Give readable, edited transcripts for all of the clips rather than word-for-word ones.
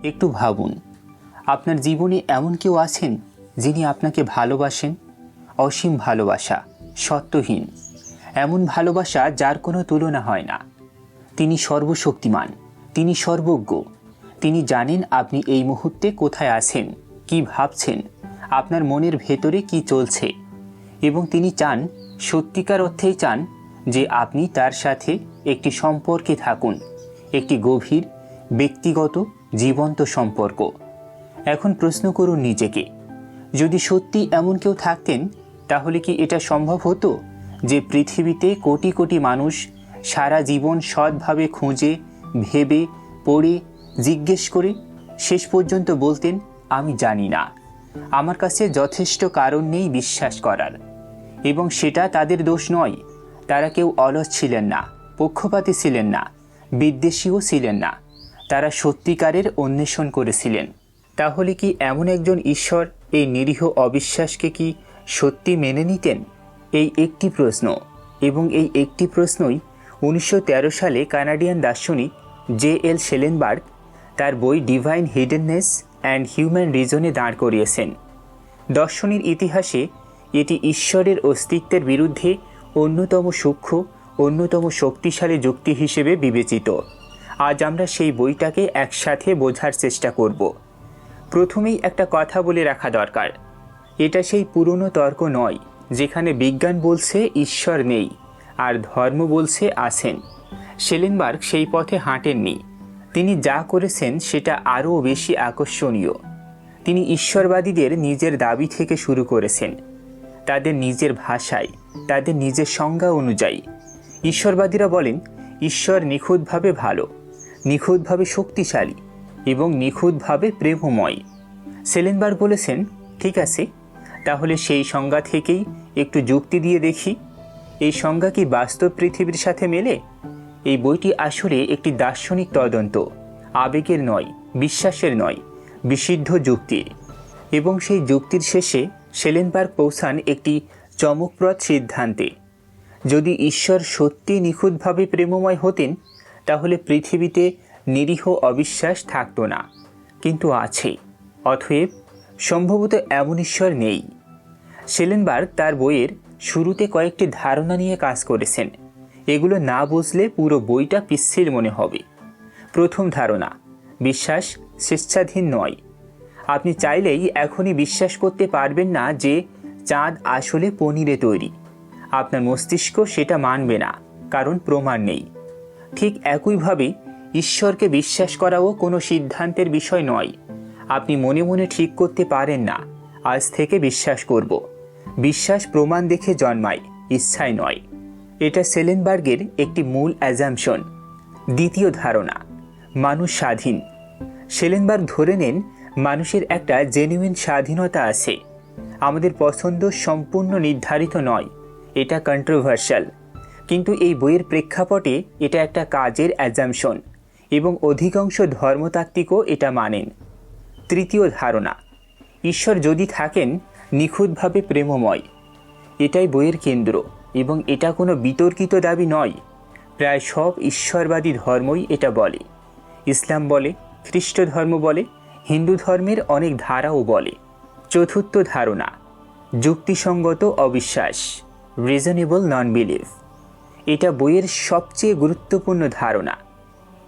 একটু ভাবুন, আপনার জীবনে এমন কেউ আছেন যিনি আপনাকে ভালোবাসেন, অসীম ভালোবাসা, সত্যহীন, এমন ভালোবাসা যার কোনো তুলনা হয় না। তিনি সর্বশক্তিমান, তিনি সর্বজ্ঞ, তিনি জানেন আপনি এই মুহূর্তে কোথায় আছেন, কি ভাবছেন, আপনার মনের ভেতরে কি চলছে, এবং তিনি চান, সত্যিকার অর্থেই চান যে আপনি তার সাথে একটি সম্পর্কে থাকুন, একটি গভীর, ব্যক্তিগত, জীবন্ত সম্পর্ক। এখন প্রশ্ন করুন নিজেকে, যদি সত্যি এমন কেউ থাকতেন তাহলে কি এটা সম্ভব হতো যে পৃথিবীতে কোটি কোটি মানুষ সারা জীবন সৎভাবে খুঁজে, ভেবে, পড়ে, জিজ্ঞেস করে শেষ পর্যন্ত বলতেন, আমি জানি না, আমার কাছে যথেষ্ট কারণ নেই বিশ্বাস করার। এবং সেটা তাদের দোষ নয়, তারা কেউ অলস ছিলেন না, পক্ষপাতী ছিলেন না, বিদ্বেষীও ছিলেন না, তারা সত্যিকারের অন্বেষণ করেছিলেন। তাহলে কি এমন একজন ঈশ্বর এই নিরীহ অবিশ্বাসকে কি সত্যি মেনে নিতেন? এই একটি প্রশ্ন, এবং এই একটি প্রশ্নই 1913 সালে কানাডিয়ান দার্শনিক J.L. শেলেনবার্গ তার বই ডিভাইন হিডেননেস অ্যান্ড হিউম্যান রিজনে দাঁড় করিয়েছেন। দর্শনের ইতিহাসে এটি ঈশ্বরের অস্তিত্বের বিরুদ্ধে অন্যতম সূক্ষ্ম, অন্যতম শক্তিশালী যুক্তি হিসেবে বিবেচিত। আজ আমরা সেই বইটাকে একসাথে বোঝার চেষ্টা করব। প্রথমেই একটা কথা বলে রাখা দরকার, এটা সেই পুরনো তর্ক নয় যেখানে বিজ্ঞান বলছে ঈশ্বর নেই আর ধর্ম বলছে আছেন। শেলেনবার্গ সেই পথে হাঁটেননি। তিনি যা করেছেন সেটা আরও বেশি আকর্ষণীয়। তিনি ঈশ্বরবাদীদের নিজের দাবি থেকে শুরু করেছেন, তাদের নিজের ভাষায়, তাদের নিজের সংজ্ঞা অনুযায়ী। ঈশ্বরবাদীরা বলেন ঈশ্বর নিখুঁতভাবে ভালো, নিখুঁতভাবে শক্তিশালী এবং নিখুঁতভাবে প্রেমময়। শেলেনবার্গ বলেছেন, ঠিক আছে, তাহলে সেই সংজ্ঞা থেকেই একটু যুক্তি দিয়ে দেখি, এই সংজ্ঞা কি বাস্তব পৃথিবীর সাথে মেলে? এই বইটি আসলে একটি দার্শনিক তদন্ত, আবেগের নয়, বিশ্বাসের নয়, বিশুদ্ধ যুক্তির। এবং সেই যুক্তির শেষে শেলেনবার্গ পৌঁছান একটি চমকপ্রদ সিদ্ধান্তে। যদি ঈশ্বর সত্যি নিখুঁতভাবে প্রেমময় হতেন তাহলে পৃথিবীতে নিরীহ অবিশ্বাস থাকতো না, কিন্তু আছে। অতএব সম্ভবত এমন ঈশ্বর নেই। শেলেনবার্গ তার বইয়ের শুরুতে কয়েকটি ধারণা নিয়ে কাজ করেছেন। এগুলো না বুঝলে পুরো বইটা পিচ্ছিল মনে হবে। প্রথম ধারণা, বিশ্বাস স্বেচ্ছাধীন নয়। আপনি চাইলেই এখনই বিশ্বাস করতে পারবেন না যে চাঁদ আসলে পনিরে তৈরি। আপনার মস্তিষ্ক সেটা মানবে না, কারণ প্রমাণ নেই। ঠিক একইভাবে ঈশ্বরকে বিশ্বাস করাও কোনো সিদ্ধান্তের বিষয় নয়। আপনি মনে মনে ঠিক করতে পারেন না, আজ থেকে বিশ্বাস করব। বিশ্বাস প্রমাণ দেখে জন্মায়, ইচ্ছায় নয়। এটা শেলেনবার্গের একটি মূল অ্যাজাম্পশন। দ্বিতীয় ধারণা, মানুষ স্বাধীন। শেলেনবার্গ ধরে নেন মানুষের একটা জেনুইন স্বাধীনতা আছে। আমাদের পছন্দ সম্পূর্ণ নির্ধারিত নয়, এটা কন্ট্রোভার্সাল, কিন্তু এই বইয়ের প্রেক্ষাপটে এটা একটা কাজের অ্যাজাম্পশন এবং অধিকাংশ ধর্মতাত্ত্বিকও এটা মানেন। তৃতীয় ধারণা, ঈশ্বর যদি থাকেন নিখুঁতভাবে প্রেমময়। এটাই বইয়ের কেন্দ্র এবং এটা কোনো বিতর্কিত দাবি নয়। প্রায় সব ঈশ্বরবাদী ধর্মই এটা বলে। ইসলাম বলে, খ্রিস্ট ধর্ম বলে, হিন্দু ধর্মের অনেক ধারাও বলে। চতুর্থ ধারণা, যুক্তিসঙ্গত অবিশ্বাস, রিজনেবল নন বিলিভ। এটা বইয়ের সবচেয়ে গুরুত্বপূর্ণ ধারণা।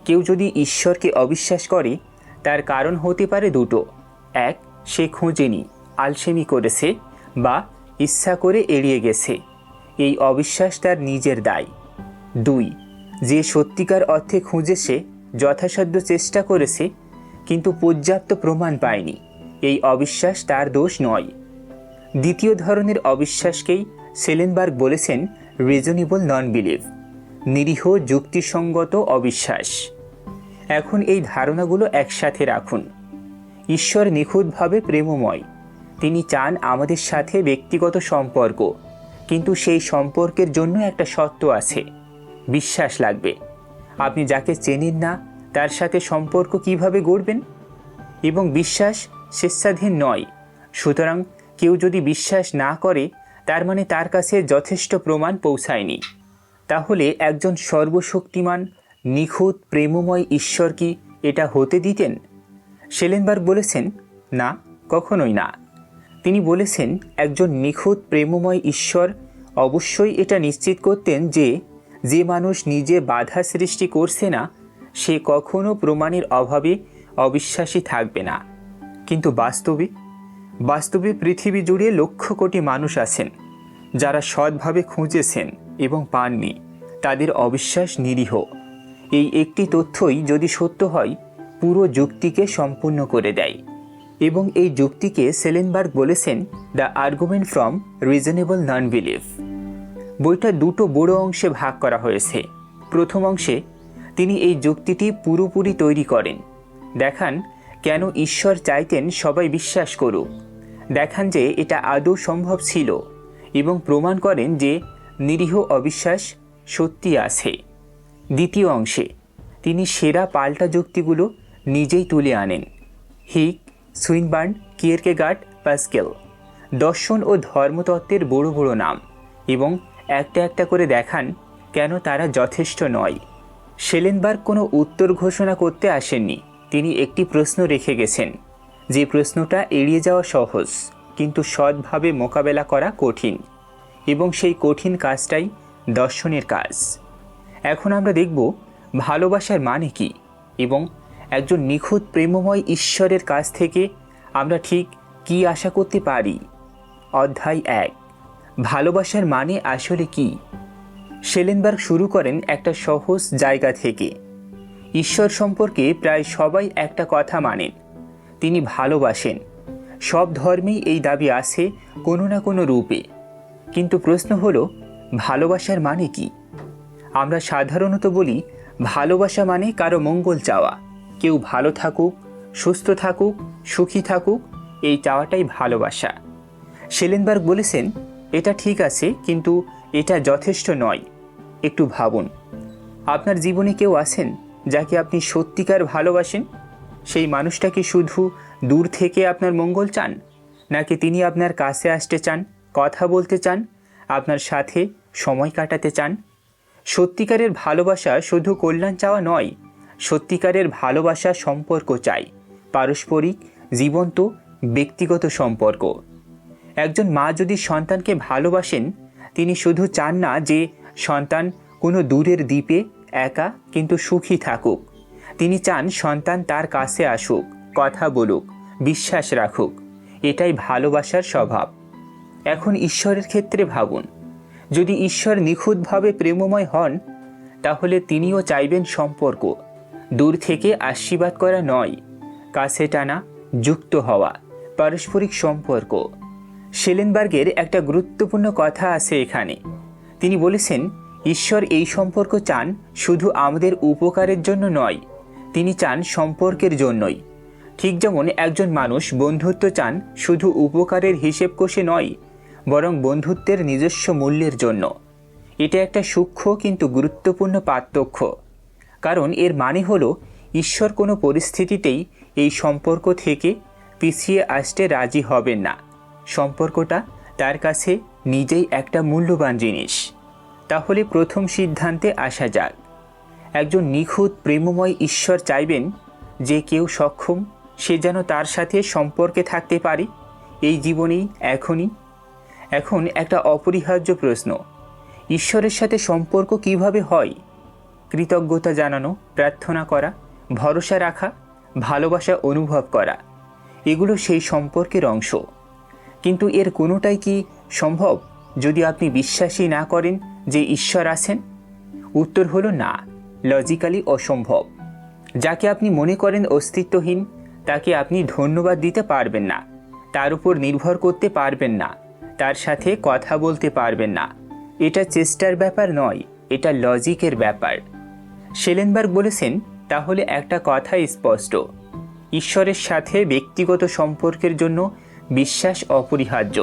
কেউ যদি ঈশ্বরকে অবিশ্বাস করে তার কারণ হতে পারে দুটো। এক, সে খোঁজেনি, আলসেমি করেছে বা ইচ্ছা করে এড়িয়ে গেছে, এই অবিশ্বাস তার নিজের দায়। দুই, যে সত্যিকার অর্থে খুঁজেছে, যথাসাধ্য চেষ্টা করেছে কিন্তু পর্যাপ্ত প্রমাণ পায়নি, এই অবিশ্বাস তার দোষ নয়। দ্বিতীয় ধরনের অবিশ্বাসকেই শেলেনবার্গ বলেছেন রিজনেবল নন বিলিভ, নিরীহ যুক্তিসঙ্গত অবিশ্বাস। এখন এই ধারণাগুলো একসাথে রাখুন। ঈশ্বর নিখুঁতভাবে প্রেমময়। তিনি চান আমাদের সাথে ব্যক্তিগত সম্পর্ক, কিন্তু সেই সম্পর্কের জন্য একটা শর্ত আছে, বিশ্বাস লাগবে। আপনি যাকে চেনেন না তার সাথে সম্পর্ক কিভাবে গড়বেন? এবং বিশ্বাস স্বেচ্ছাধীন নয়। সুতরাং কেউ যদি বিশ্বাস না করে তার মানে তার কাছে যথেষ্ট প্রমাণ পৌঁছায়নি। তাহলে একজন সর্বশক্তিমান, নিখুঁত, প্রেমময় ঈশ্বর কি এটা হতে দিতেন? শেলেনবার্গ বলেছেন, না, কখনোই না। তিনি বলেছেন, একজন নিখুঁত প্রেমময় ঈশ্বর অবশ্যই এটা নিশ্চিত করতেন যে যে মানুষ নিজে বাধা সৃষ্টি করছে না সে কখনো প্রমাণের অভাবে অবিশ্বাসী থাকবে না। কিন্তু বাস্তবে পৃথিবী জুড়ে লক্ষ কোটি মানুষ আছেন যারা সৎভাবে খুঁজেছেন এবং পাননি। তাদের অবিশ্বাস নিরীহ। এই একটি তথ্যই যদি সত্য হয় পুরো যুক্তিকে সম্পূর্ণ করে দেয়। এবং এই যুক্তিকে শেলেনবার্গ বলেছেন the argument from reasonable non belief. বইটা দুটো বড় অংশে ভাগ করা হয়েছে। প্রথম অংশে তিনি এই যুক্তিটি পুরোপুরি তৈরি করেন, দেখান কেন ঈশ্বর চাইতেন সবাই বিশ্বাস করুক, দেখান যে এটা আদৌ সম্ভব ছিল এবং প্রমাণ করেন যে নিরীহ অবিশ্বাস সত্যি আছে। দ্বিতীয় অংশে তিনি সেরা পাল্টা যুক্তিগুলো নিজেই তুলে আনেন। হিক, সুইনবার্ন, কিয়েরকেগার্ড, পাস্কেল, দর্শন ও ধর্মতত্ত্বের বড় বড় নাম, এবং একটা একটা করে দেখান কেন তারা যথেষ্ট নয়। শেলেনবার্গ কোনো উত্তর ঘোষণা করতে আসেননি। তিনি একটি প্রশ্ন রেখে গেছেন, যে প্রশ্নটা এড়িয়ে যাওয়া সহজ কিন্তু সৎভাবে মোকাবেলা করা কঠিন, এবং সেই কঠিন কাজটাই দর্শনের কাজ। এখন আমরা দেখব ভালোবাসার মানে কি এবং একজন নিখুঁত প্রেমময় ঈশ্বরের কাছ থেকে আমরা ঠিক কি আশা করতে পারি। অধ্যায় 1, ভালোবাসার মানে আসলে কি। শেলেনবার্গ শুরু করেন একটা সহজ জায়গা থেকে। ঈশ্বর সম্পর্কে প্রায় সবাই একটা কথা মানেন, তিনি ভালোবাসেন। সব ধর্মেই এই দাবি আছে কোনো না কোনো রূপে। কিন্তু প্রশ্ন হলো, ভালোবাসার মানে কি? আমরা সাধারণত বলি ভালোবাসা মানে কারো মঙ্গল চাওয়া, কেউ ভালো থাকুক, সুস্থ থাকুক, সুখী থাকুক, এই চাওয়াটাই ভালোবাসা। শেলেনবার্গ বলেছেন, এটা ঠিক আছে কিন্তু এটা যথেষ্ট নয়। একটু ভাবুন, আপনার জীবনে কেউ আছেন যাকে আপনি সত্যিকার ভালোবাসেন? সেই মানুষটা কি শুধু দূর থেকে আপনার মঙ্গল চান, নাকি তিনি আপনার কাছে আসতে চান, কথা বলতে চান, আপনার সাথে সময় কাটাতে চান? সত্যিকারের ভালোবাসা শুধু কল্যাণ চাওয়া নয়, সত্যিকারের ভালোবাসা সম্পর্ক চাই, পারস্পরিক, জীবন্ত, ব্যক্তিগত সম্পর্ক। একজন মা যদি সন্তানকে ভালোবাসেন, তিনি শুধু চান না যে সন্তান কোনো দূরের দ্বীপে একা কিন্তু সুখী থাকুক। তিনি চান সন্তান তার কাছে আসুক, কথা বলুক, বিশ্বাস রাখুক। এটাই ভালোবাসার স্বভাব। এখন ঈশ্বরের ক্ষেত্রে ভাবুন, যদি ঈশ্বর নিখুঁতভাবে প্রেমময় হন, তাহলে তিনিও চাইবেন সম্পর্ক, দূর থেকে আশীর্বাদ করা নয়, কাছে টানা, যুক্ত হওয়া, পারস্পরিক সম্পর্ক। শেলেনবার্গের একটা গুরুত্বপূর্ণ কথা আছে এখানে। তিনি বলেছেন, ঈশ্বর এই সম্পর্ক চান শুধু আমাদের উপকারের জন্য নয়, তিনি চান সম্পর্কের জন্যই। ঠিক যেমন একজন মানুষ বন্ধুত্ব চান শুধু উপকারের হিসেব কষে নয়, বরং বন্ধুত্বের নিজস্ব মূল্যের জন্য। এটা একটা সূক্ষ্ম কিন্তু গুরুত্বপূর্ণ পার্থক্য, কারণ এর মানে হলো ঈশ্বর কোনো পরিস্থিতিতেই এই সম্পর্ক থেকে পিছিয়ে আসতে রাজি হবেন না। সম্পর্কটা তার কাছে নিজেই একটা মূল্যবান জিনিস। তাহলে প্রথম সিদ্ধান্তে আসা যাক। একজন নিখুঁত প্রেমময় ঈশ্বর চাইবেন যে কেউ সক্ষম সে যেন তার সাথে সম্পর্কে থাকতে পারে, এই জীবনেই, এখনই। এখন একটা অপরিহার্য প্রশ্ন, ঈশ্বরের সাথে সম্পর্ক কিভাবে হয়? কৃতজ্ঞতা জানানো, প্রার্থনা করা, ভরসা রাখা, ভালোবাসা অনুভব করা, এগুলো সেই সম্পর্কের অংশ। কিন্তু এর কোনোটাই কি সম্ভব যদি আপনি বিশ্বাসই না করেন যে ঈশ্বর আছেন? উত্তর হলো না, লজিক্যালি অসম্ভব। যাকে আপনি মনে করেন অস্তিত্বহীন, তাকে আপনি ধন্যবাদ দিতে পারবেন না, তার উপর নির্ভর করতে পারবেন না, তার সাথে কথা বলতে পারবেন না। এটা চেষ্টার ব্যাপার নয়, এটা লজিকের ব্যাপার। শেলেনবার্গ বলেছেন, তাহলে একটা কথাই স্পষ্ট, ঈশ্বরের সাথে ব্যক্তিগত সম্পর্কের জন্য বিশ্বাস অপরিহার্য।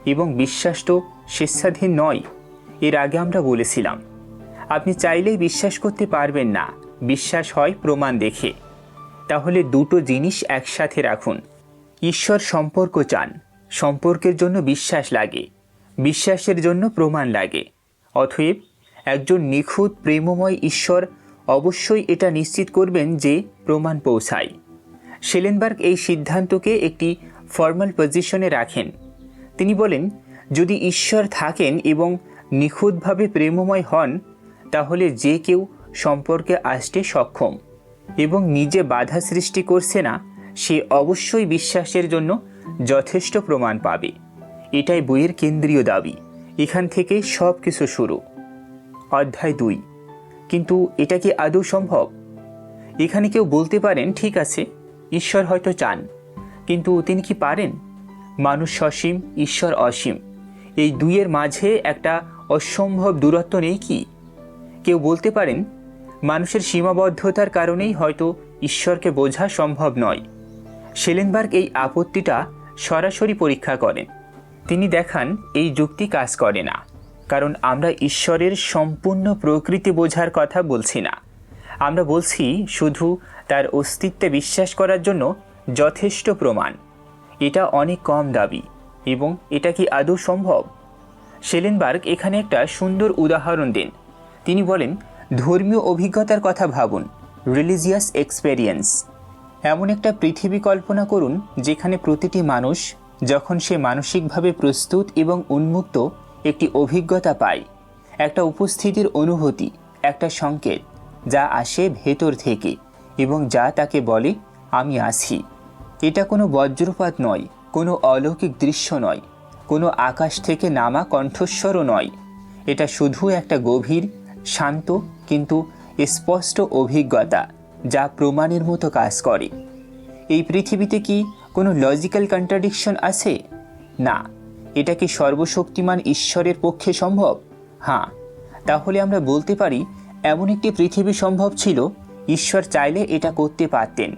এবং বিশ্বাস তো স্বেচ্ছাধীন নয়। এর আগে আমরা বলেছিলাম, আপনি চাইলেই বিশ্বাস করতে পারবেন না, বিশ্বাস হয় প্রমাণ দেখে। তাহলে দুটো জিনিস একসাথে রাখুন। ঈশ্বর সম্পর্ক চান, সম্পর্কের জন্য বিশ্বাস লাগে, বিশ্বাসের জন্য প্রমাণ লাগে। অতএব একজন নিখুঁত প্রেমময় ঈশ্বর অবশ্যই এটা নিশ্চিত করবেন যে প্রমাণ পৌঁছায়। শেলেনবার্গ এই সিদ্ধান্তকে একটি ফর্মাল পজিশনে রাখেন। তিনি বলেন, যদি ঈশ্বর থাকেন এবং নিখুঁতভাবে প্রেমময় হন, তাহলে যে কেউ সম্পর্কে আসতে সক্ষম এবং নিজে বাধা সৃষ্টি করছে না, সে অবশ্যই বিশ্বাসের জন্য যথেষ্ট প্রমাণ পাবে। এটাই বইয়ের কেন্দ্রীয় দাবি। এখান থেকেই সব কিছু শুরু। অধ্যায় 2। কিন্তু এটা কি আদৌ সম্ভব? এখানে কেউ বলতে পারেন, ঠিক আছে, ঈশ্বর হয়তো চান, কিন্তু তিনি কি পারেন? মানুষ সসীম, ঈশ্বর অসীম। এই দুইয়ের মাঝে একটা অসম্ভব দূরত্ব নেই কি? কেউ বলতে পারেন, মানুষের সীমাবদ্ধতার কারণেই হয়তো ঈশ্বরকে বোঝা সম্ভব নয়। শেলেনবার্গ এই আপত্তিটা সরাসরি পরীক্ষা করেন। তিনি দেখান এই যুক্তি কাজ করে না, কারণ আমরা ঈশ্বরের সম্পূর্ণ প্রকৃতি বোঝার কথা বলছি না। আমরা বলছি শুধু তার অস্তিত্বে বিশ্বাস করার জন্য যথেষ্ট প্রমাণ। এটা অনেক কম দাবি, এবং এটা কি আদৌ সম্ভব? শেলেনবার্গ এখানে একটা সুন্দর উদাহরণ দেন। তিনি বলেন, ধর্মীয় অভিজ্ঞতার কথা ভাবুন, রিলিজিয়াস এক্সপেরিয়েন্স। এমন একটা পৃথিবী কল্পনা করুন যেখানে প্রতিটি মানুষ, যখন সে মানসিকভাবে প্রস্তুত এবং উন্মুক্ত, একটি অভিজ্ঞতা পায়, একটা উপস্থিতির অনুভূতি, একটা সংকেত যা আসে ভেতর থেকে এবং যা তাকে বলে, আমি আছি। এটা কোনো বজ্রপাত নয়, কোনো অলৌকিক দৃশ্য নয়, কোনো আকাশ থেকে নামা কণ্ঠস্বরও নয়। এটা শুধু একটা গভীর, শান্ত কিন্তু স্পষ্ট অভিজ্ঞতা যা প্রমাণের মতো কাজ করে। এই পৃথিবীতে কি কোনো লজিক্যাল কন্ট্রাডিকশন আছে? না। এটা কি সর্বশক্তিমান ঈশ্বরের পক্ষে সম্ভব? হ্যাঁ। তাহলে আমরা বলতে পারি, এমন একটি পৃথিবী সম্ভব ছিল, ঈশ্বর চাইলে এটা করতে পারতেন।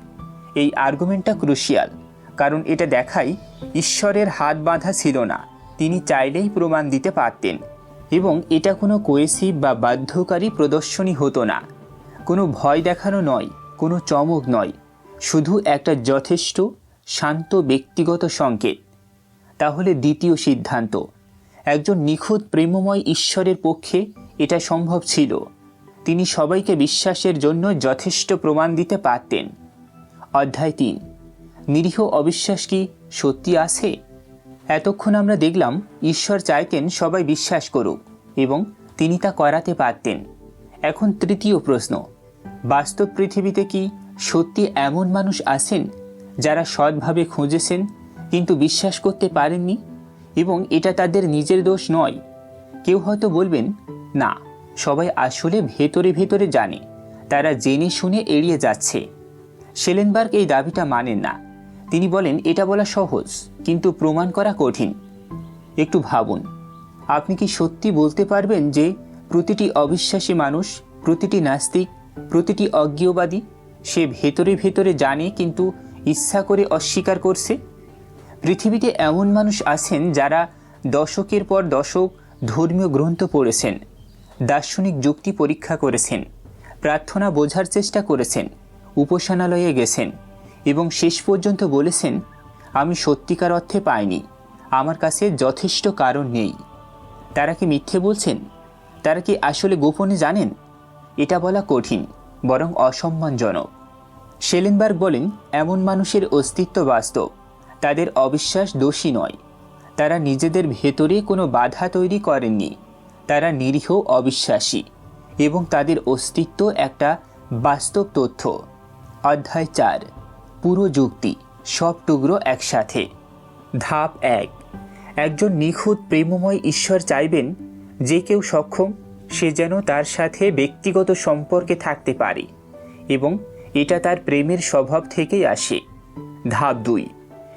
এই আর্গুমেন্টটা ক্রুশিয়াল, কারণ এটা দেখায় ঈশ্বরের হাত বাঁধা ছিল না, তিনি চাইলেই প্রমাণ দিতে পারতেন। এবং এটা কোনো কোয়েসিভ বা বাধ্যকারী প্রদর্শনী হতো না, কোনো ভয় দেখানো নয়, কোনো চমক নয়, শুধু একটা যথেষ্ট শান্ত ব্যক্তিগত সংকেত। তাহলে দ্বিতীয় সিদ্ধান্ত, একজন নিখুঁত প্রেমময় ঈশ্বরের পক্ষে এটা সম্ভব ছিল। তিনি সবাইকে বিশ্বাসের জন্য যথেষ্ট প্রমাণ দিতে পারতেন। অধ্যায় 3। নিরীহ অবিশ্বাস কি সত্যি আছে? এতক্ষণ আমরা দেখলাম ঈশ্বর চাইতেন সবাই বিশ্বাস করুক এবং তিনি তা করাতে পারতেন। এখন তৃতীয় প্রশ্ন, বাস্তব পৃথিবীতে কি সত্যি এমন মানুষ আছেন যারা সৎভাবে খুঁজেছেন কিন্তু বিশ্বাস করতে পারেননি, এবং এটা তাদের নিজের দোষ নয়? কেউ হয়তো বলবেন, না, সবাই আসলে ভেতরে ভেতরে জানে, তারা জেনে শুনে এড়িয়ে যাচ্ছে। শেলেনবার্গ এই দাবিটা মানেন না। তিনি বলেন, এটা বলা সহজ কিন্তু প্রমাণ করা কঠিন। একটু ভাবুন, আপনি কি সত্যি বলতে পারবেন যে প্রতিটি অবিশ্বাসী মানুষ, প্রতিটি নাস্তিক, প্রতিটি অজ্ঞেয়বাদী, সে ভেতরে ভেতরে জানে কিন্তু ইচ্ছা করে অস্বীকার করছে? পৃথিবীতে এমন মানুষ আছেন যারা দশকের পর দশক ধর্মীয় গ্রন্থ পড়েছেন, দার্শনিক যুক্তি পরীক্ষা করেছেন, প্রার্থনা বোঝার চেষ্টা করেছেন, উপাসনালয়ে গেছেন এবং শেষ পর্যন্ত বলেছেন, আমি সত্যিকার অর্থে পাইনি, আমার কাছে যথেষ্ট কারণ নেই। তারা কি মিথ্যে বলছেন? তারা কি আসলে গোপনে জানেন? এটা বলা কঠিন, বরং অসম্মানজনক। শেলেনবার্গ বলেন, এমন মানুষের অস্তিত্ব বাস্তব, তাদের অবিশ্বাস দোষী নয়, তারা নিজেদের ভেতরে কোনো বাধা তৈরি করেননি, তারা নিরীহ অবিশ্বাসী এবং তাদের অস্তিত্ব একটা বাস্তব তথ্য। অধ্যায় 4। পুরো যুক্তি, সব টুকরো একসাথে। ধাপ 1। একজন নিখুঁত প্রেমময় ঈশ্বর চাইবেন যে কেউ সক্ষম, সে যেন তার সাথে ব্যক্তিগত সম্পর্কে থাকতে পারে, এবং এটা তার প্রেমের স্বভাব থেকেই আসে। ধাপ 2।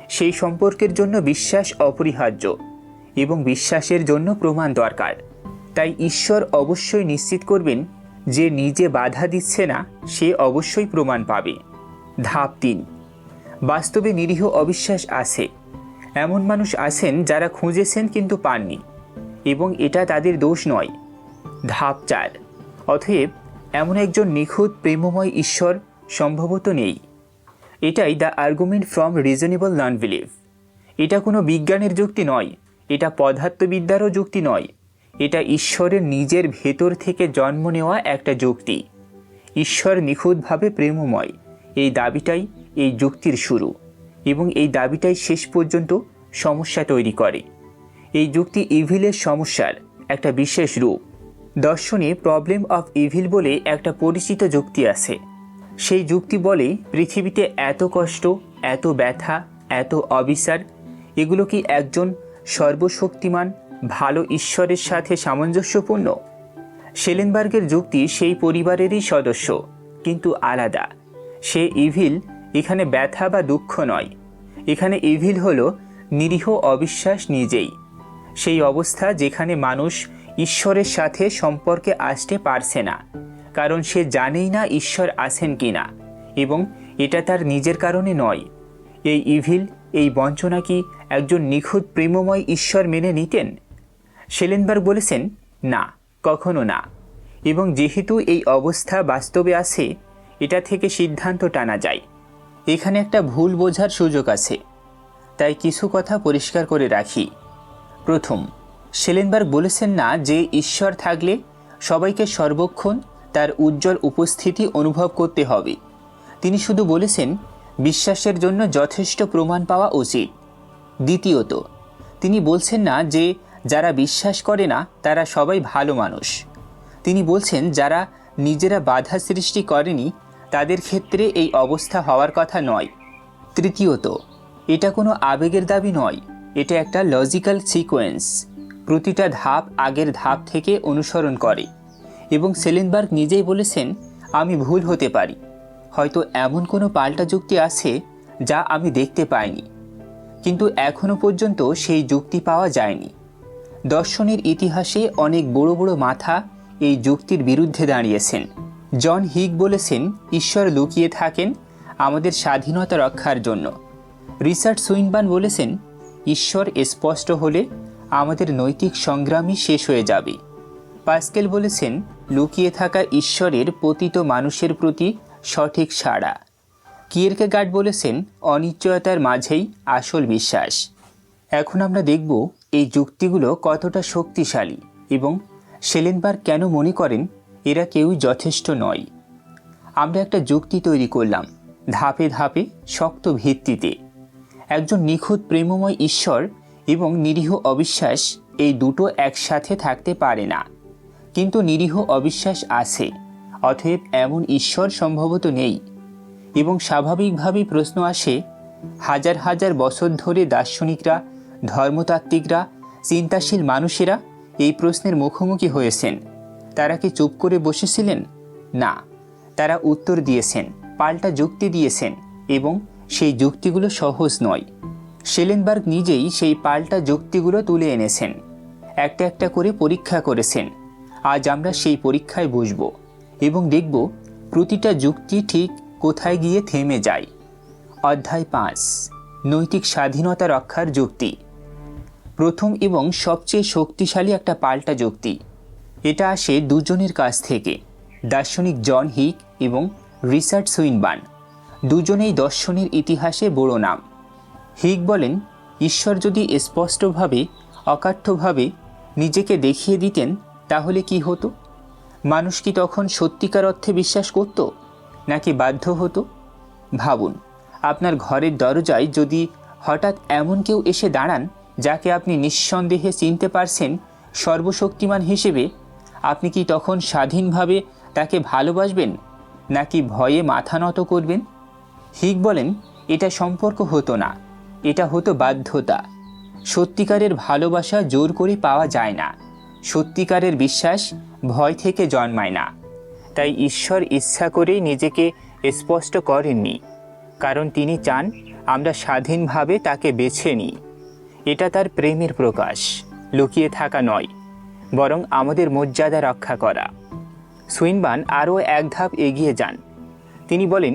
সেই সম্পর্কের জন্য বিশ্বাস অপরিহার্য এবং বিশ্বাসের জন্য প্রমাণ দরকার। তাই ঈশ্বর অবশ্যই নিশ্চিত করবেন যে নিজে বাধা দিচ্ছে না, সে অবশ্যই প্রমাণ পাবে। ধাপ 3। বাস্তবে নিরীহ অবিশ্বাস আছে। এমন মানুষ আছেন যারা খুঁজেছেন কিন্তু পাননি, এবং এটা তাদের দোষ নয়। ধাপ 4। অতএব এমন একজন নিখুঁত প্রেমময় ঈশ্বর সম্ভবত নেই। এটাই the argument from reasonable non believe. এটা কোনো বিজ্ঞানের যুক্তি নয়, এটা পদার্থবিদ্যারও যুক্তি নয়, এটা ঈশ্বরের নিজের ভেতর থেকে জন্ম নেওয়া একটা যুক্তি। ঈশ্বর নিখুঁতভাবে প্রেমময়, এই দাবিটাই এই যুক্তির শুরু এবং এই দাবিটাই শেষ পর্যন্ত সমস্যা তৈরি করে। এই যুক্তি ইভিলের সমস্যার একটা বিশেষ রূপ। দর্শনে প্রবলেম অফ ইভিল বলে একটা পরিচিত যুক্তি আছে। সেই যুক্তি বলে পৃথিবীতে এত কষ্ট, এত ব্যথা, এত অবিচার, এগুলো কি একজন সর্বশক্তিমান ভালো ঈশ্বরের সাথে সামঞ্জস্যপূর্ণ? শেলেনবার্গের যুক্তি সেই পরিবারেরই সদস্য, কিন্তু আলাদা। সে ইভিল এখানে ব্যথা বা দুঃখ নয়, এখানে ইভিল হলো নিরীহ অবিশ্বাস নিজেই। সেই অবস্থা যেখানে মানুষ ঈশ্বরের সাথে সম্পর্কে আসতে পারছে না, কারণ সে জানেই না ঈশ্বর আছেন কিনা, এবং এটা তার নিজের কারণে নয়। এই ইভিল, এই বঞ্চনা কি একজন নিখুঁত প্রেমময় ঈশ্বর মেনে নিতেন? শেলেনবার্গ বলেছেন, না, কখনো না। এবং যেহেতু এই অবস্থা বাস্তবে আছে, এটা থেকে সিদ্ধান্ত টানা যায়। এখানে একটা ভুল বোঝার সুযোগ আছে, তাই কিছু কথা পরিষ্কার করে রাখি। প্রথম, শেলেনবার্গ বলেছেন না যে ঈশ্বর থাকলে সবাইকে সর্বক্ষণ তার উজ্জ্বল উপস্থিতি অনুভব করতে হবে। তিনি শুধু বলেছেন বিশ্বাসের জন্য যথেষ্ট প্রমাণ পাওয়া উচিত। দ্বিতীয়ত, তিনি বলছেন না যে যারা বিশ্বাস করে না তারা সবাই ভালো মানুষ। তিনি বলছেন যারা নিজেরা বাধা সৃষ্টি করেনি তাদের ক্ষেত্রে এই অবস্থা হওয়ার কথা নয়। তৃতীয়ত, এটা কোনো আবেগের দাবি নয়, এটা একটা লজিক্যাল সিকোয়েন্স। প্রতিটা ধাপ আগের ধাপ থেকে অনুসরণ করে। এবং শেলেনবার্গ নিজেই বলেছেন, আমি ভুল হতে পারি, হয়তো এমন কোনো পাল্টা যুক্তি আছে যা আমি দেখতে পাইনি, কিন্তু এখনো পর্যন্ত সেই যুক্তি পাওয়া যায়নি। দর্শনের ইতিহাসে অনেক বড় বড় মাথা এই যুক্তির বিরুদ্ধে দাঁড়িয়েছেন। জন হিগ বলেছেন ঈশ্বর লুকিয়ে থাকেন আমাদের স্বাধীনতা রক্ষার জন্য। রিচার্ড সুইনবার্ন বলেছেন ঈশ্বর স্পষ্ট হলে আমাদের নৈতিক সংগ্রামই শেষ হয়ে যাবে। পাস্কেল বলেছেন লুকিয়ে থাকা ঈশ্বরের পতিত মানুষের প্রতি সঠিক সাড়া। কিয়েরকেগার্ড বলেছেন অনিশ্চয়তার মাঝেই আসল বিশ্বাস। এখন আমরা দেখব এই যুক্তিগুলো কতটা শক্তিশালী এবং শেলেনবার্গ কেন মনে করেন এরা কেউই যথেষ্ট নয়। আমরা একটা যুক্তি তৈরি করলাম ধাপে ধাপে, শক্ত ভিত্তিতে। একজন নিখুঁত প্রেমময় ঈশ্বর এবং নিরীহ অবিশ্বাস, এই দুটো একসাথে থাকতে পারে না। কিন্তু নিরীহ অবিশ্বাস আছে, অতএব এমন ঈশ্বর সম্ভবত নেই। এবং স্বাভাবিকভাবেই প্রশ্ন আসে, হাজার হাজার বছর ধরে দার্শনিকরা, ধর্মতাত্ত্বিকরা, চিন্তাশীল মানুষেরা এই প্রশ্নের মুখোমুখি হয়েছেন। তারা কি চুপ করে বসেছিলেন? না, তারা উত্তর দিয়েছেন, পাল্টা যুক্তি দিয়েছেন, এবং সেই যুক্তিগুলো সহজ নয়। শেলেনবার্গ নিজেই সেই পাল্টা যুক্তিগুলো তুলে এনেছেন, একটা একটা করে পরীক্ষা করেছেন। আজ আমরা সেই পরীক্ষায় বসব এবং দেখব প্রতিটা যুক্তি ঠিক কোথায় গিয়ে থেমে যায়। অধ্যায় 5, নৈতিক স্বাধীনতা রক্ষার যুক্তি। প্রথম এবং সবচেয়ে শক্তিশালী একটা পাল্টা যুক্তি। এটা আসে দুজনের কাছ থেকে, দার্শনিক জন হিগ এবং রিচার্ড সুইনবার্ন। দুজনেই দর্শনের ইতিহাসে বড় নাম। হিগ বলেন ঈশ্বর যদি স্পষ্টভাবে, অকাঠ্যভাবে নিজেকে দেখিয়ে দিতেন তাহলে কি হতো? মানুষ কি তখন সত্যিকার অর্থে বিশ্বাস করত, নাকি বাধ্য হতো? ভাবুন, আপনার ঘরের দরজায় যদি হঠাৎ এমন কেউ এসে দাঁড়ান যাকে আপনি নিঃসন্দেহে চিনতে পারছেন সর্বশক্তিমান হিসেবে, আপনি কি তখন স্বাধীনভাবে তাকে ভালোবাসবেন, নাকি ভয়ে মাথা নত করবেন? হিগ বলেন এটা সম্পর্ক হতো না, এটা হতো বাধ্যতা। সত্যিকারের ভালোবাসা জোর করে পাওয়া যায় না, সত্যিকারের বিশ্বাস ভয় থেকে জন্মায় না। তাই ঈশ্বর ইচ্ছা করেই নিজেকে স্পষ্ট করেননি, কারণ তিনি চান আমরা স্বাধীনভাবে তাকে বেছে নিই। এটা তার প্রেমের প্রকাশ, লুকিয়ে থাকা নয়, বরং আমাদের মর্যাদা রক্ষা করা। সুইনবার্ন আরও এক ধাপ এগিয়ে যান। তিনি বলেন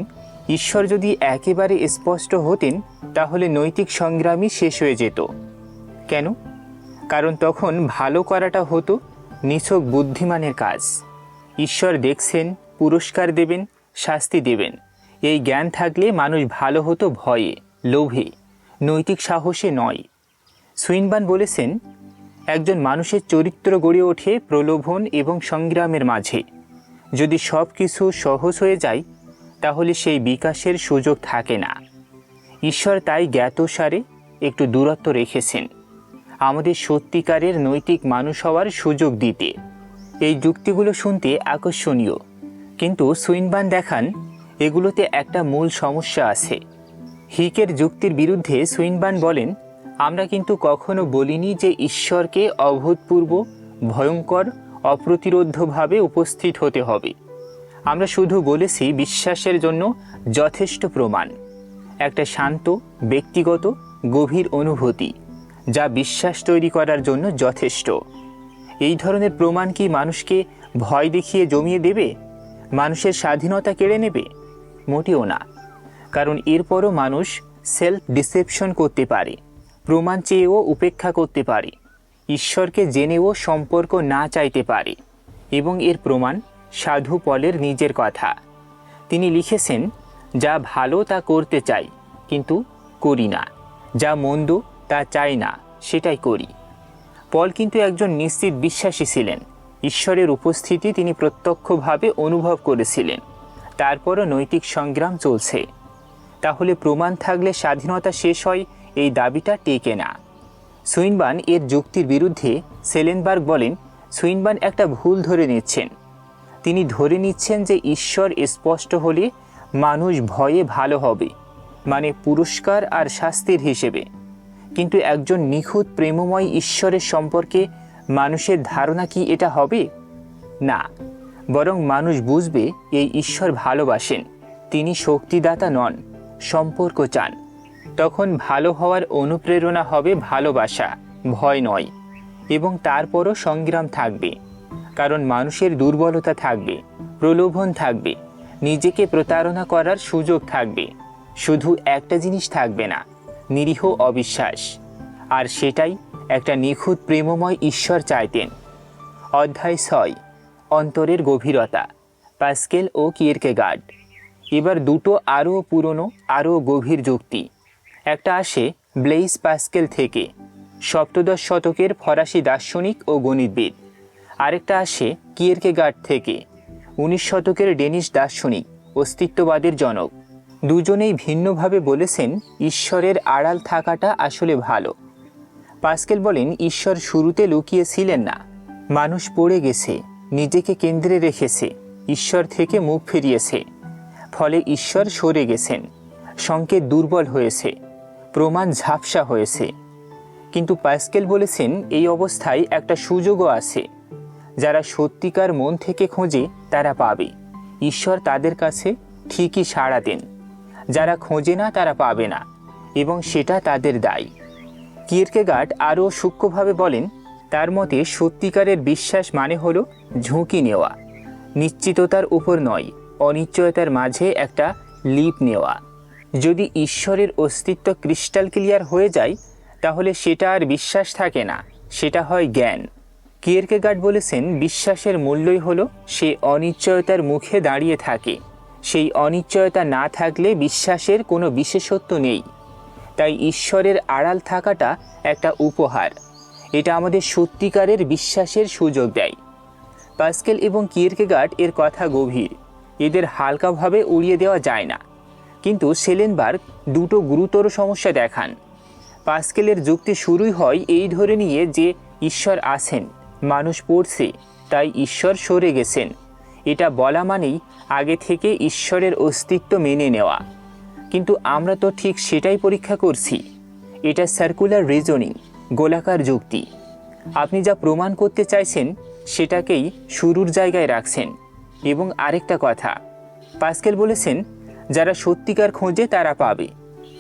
ঈশ্বর যদি একেবারে স্পষ্ট হতেন তাহলে নৈতিক সংগ্রামই শেষ হয়ে যেত। কেন? কারণ তখন ভালো করাটা হতো নিছক বুদ্ধিমানের কাজ। ঈশ্বর দেখছেন, পুরস্কার দেবেন, শাস্তি দেবেন, এই জ্ঞান থাকলে মানুষ ভালো হতো ভয়ে, লোভে, নৈতিক সাহসে নয়। সুইনবার্ন বলেছেন একজন মানুষের চরিত্র গড়ে ওঠে প্রলোভন এবং সংগ্রামের মাঝে। যদি সব কিছু সহজ হয়ে যায় তাহলে সেই বিকাশের সুযোগ থাকে না। ঈশ্বর তাই জ্ঞাতসারে একটু দূরত্ব রেখেছেন আমাদের সত্যিকারের নৈতিক মানুষ হওয়ার সুযোগ দিতে। এই যুক্তিগুলো শুনতে আকর্ষণীয়, কিন্তু সুইনবান দেখান এগুলোতে একটা মূল সমস্যা আছে। হিকের যুক্তির বিরুদ্ধে সুইনবান বলেন, আমরা কিন্তু কখনো বলিনি যে ঈশ্বরকে অভূতপূর্ব, ভয়ঙ্কর, অপ্রতিরোধ্যভাবে উপস্থিত হতে হবে। আমরা শুধু বলেছি বিশ্বাসের জন্য যথেষ্ট প্রমাণ, একটা শান্ত, ব্যক্তিগত, গভীর অনুভূতি যা বিশ্বাস তৈরি করার জন্য যথেষ্ট। এই ধরনের প্রমাণ কি মানুষকে ভয় দেখিয়ে জমিয়ে দেবে, মানুষের স্বাধীনতা কেড়ে নেবে? মোটেও না, কারণ এরপরও মানুষ সেলফ ডিসেপশন করতে পারে, প্রমাণ চেয়েও উপেক্ষা করতে পারে, ঈশ্বরকে জেনেও সম্পর্ক না চাইতে পারে। এবং এর প্রমাণ সাধু পলের নিজের কথা। তিনি লিখেছেন, যা ভালো তা করতে চাই কিন্তু করি না, যা মন্দ তা চাই না সেটাই করি। পল কিন্তু একজন নিশ্চিত বিশ্বাসী ছিলেন। ঈশ্বরের উপস্থিতি তিনি প্রত্যক্ষভাবে অনুভব করেছিলেন। তারপরও নৈতিক সংগ্রাম চলছে। তাহলে প্রমাণ থাকলে স্বাধীনতা শেষ হয়, এই দাবিটা টেকে না। সুইনবান এর যুক্তির বিরুদ্ধে সেলেনবার্গ বলেন, সুইনবান একটা ভুল ধরে নিচ্ছেন। তিনি ধরে নিচ্ছেন যে ঈশ্বর স্পষ্ট হলে মানুষ ভয়ে ভালো হবে, মানে পুরস্কার আর শাস্তির হিসেবে। কিন্তু একজন নিখুঁত প্রেমময় ঈশ্বরের সম্পর্কে মানুষের ধারণা কি এটা হবে? না, বরং মানুষ বুঝবে এই ঈশ্বর ভালোবাসেন, তিনি শক্তিদাতা নন, সম্পর্ক চান। তখন ভালো হওয়ার অনুপ্রেরণা হবে ভালোবাসা, ভয় নয়। এবং তারপরও সংগ্রাম থাকবে, কারণ মানুষের দুর্বলতা থাকবে, প্রলোভন থাকবে, নিজেকে প্রতারণা করার সুযোগ থাকবে। শুধু একটা জিনিস থাকবে না, নিরীহ অবিশ্বাস। আর সেটাই একটা নিখুঁত প্রেমময় ঈশ্বর চাইতেন। অধ্যায় 6, অন্তরের গভীরতা, পাস্কেল ও কিয়েরকেগার্ড। এবার দুটো আরও পুরনো, আরও গভীর যুক্তি। একটা আসে ব্লেইস পাস্কেল থেকে, সপ্তদশ শতকের ফরাসি দার্শনিক ও গণিতবিদ। আরেকটা আসে কিয়েরকেগার্ড থেকে, 19 শতকের ডেনিশ দার্শনিক, অস্তিত্ববাদের জনক। দুজনেই ভিন্নভাবে বলেছেন ঈশ্বরের আড়াল থাকাটা আসলে ভালো। পাস্কেল বলেন, ঈশ্বর শুরুতে লুকিয়েছিলেন না, মানুষ পড়ে গেছে, নিজেকে কেন্দ্রে রেখেছে, ঈশ্বর থেকে মুখ ফিরিয়েছে, ফলে ঈশ্বর সরে গেছেন, সংকেত দুর্বল হয়েছে, প্রমাণ ঝাপসা হয়েছে। কিন্তু পাস্কেল বলেছেন, এই অবস্থায় একটা সুযোগও আছে। যারা সত্যিকার মন থেকে খোঁজে তারা পাবে, ঈশ্বর তাদের কাছে ঠিকই সাড়া দেন। যারা খোঁজে না তারা পাবে না, এবং সেটা তাদের দায়। কিয়েরকেগার্ড আরও সূক্ষ্মভাবে বলেন, তার মতে সত্যিকারের বিশ্বাস মানে হলো ঝুঁকি নেওয়া, নিশ্চিততার উপর নয়, অনিশ্চয়তার মাঝে একটা লিপ নেওয়া। যদি ঈশ্বরের অস্তিত্ব ক্রিস্টাল ক্লিয়ার হয়ে যায়, তাহলে সেটা আর বিশ্বাস থাকে না, সেটা হয় জ্ঞান। কিয়েরকেগার্ড বলেছেন, বিশ্বাসের মূল্যই হলো সে অনিশ্চয়তার মুখে দাঁড়িয়ে থাকে। সেই অনিশ্চয়তা না থাকলে বিশ্বাসের কোনো বিশেষত্ব নেই। তাই ঈশ্বরের আড়াল থাকাটা একটা উপহার। এটা আমাদের সত্যিকারের বিশ্বাসের সুযোগ দেয়। পাস্কেল এবং কিয়েরকেগার্ড এর কথা গভীর, এদের হালকাভাবে উড়িয়ে দেওয়া যায় না। কিন্তু সেলেনবার্গ দুটো গুরুতর সমস্যা দেখান। পাস্কেলের যুক্তি শুরুই হয় এই ধরে নিয়ে যে ঈশ্বর আছেন, মানুষ পড়ছে, তাই ঈশ্বর সরে গেছেন। এটা বলা মানেই আগে থেকে ঈশ্বরের অস্তিত্ব মেনে নেওয়া। কিন্তু আমরা তো ঠিক সেটাই পরীক্ষা করছি। এটা সার্কুলার রিজনিং, গোলাকার যুক্তি। আপনি যা প্রমাণ করতে চাইছেন সেটাকেই শুরুর জায়গায় রাখছেন। এবং আরেকটা কথা, পাস্কেল বলেছেন, যারা সত্যিকার খোঁজে তারা পাবে।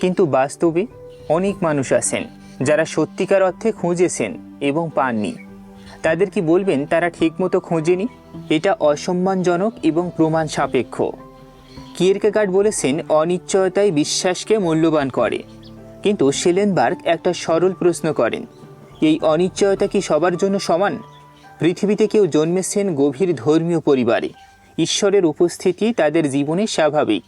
কিন্তু বাস্তবে অনেক মানুষ আছেন যারা সত্যিকার অর্থে খুঁজেছেন এবং পাননি। তাদের কি বলবেন তারা ঠিকমতো খোঁজেনি? এটা অসম্মানজনক এবং প্রমাণ সাপেক্ষ। কিয়েরকেগার্ড বলেছেন, অনিশ্চয়তাই বিশ্বাসকে মূল্যবান করে। কিন্তু সেলেনবার্গ একটা সরল প্রশ্ন করেন, এই অনিশ্চয়তা কি সবার জন্য সমান? পৃথিবীতে কেউ জন্মেছেন গভীর ধর্মীয় পরিবারে, ঈশ্বরের উপস্থিতি তাদের জীবনে স্বাভাবিক।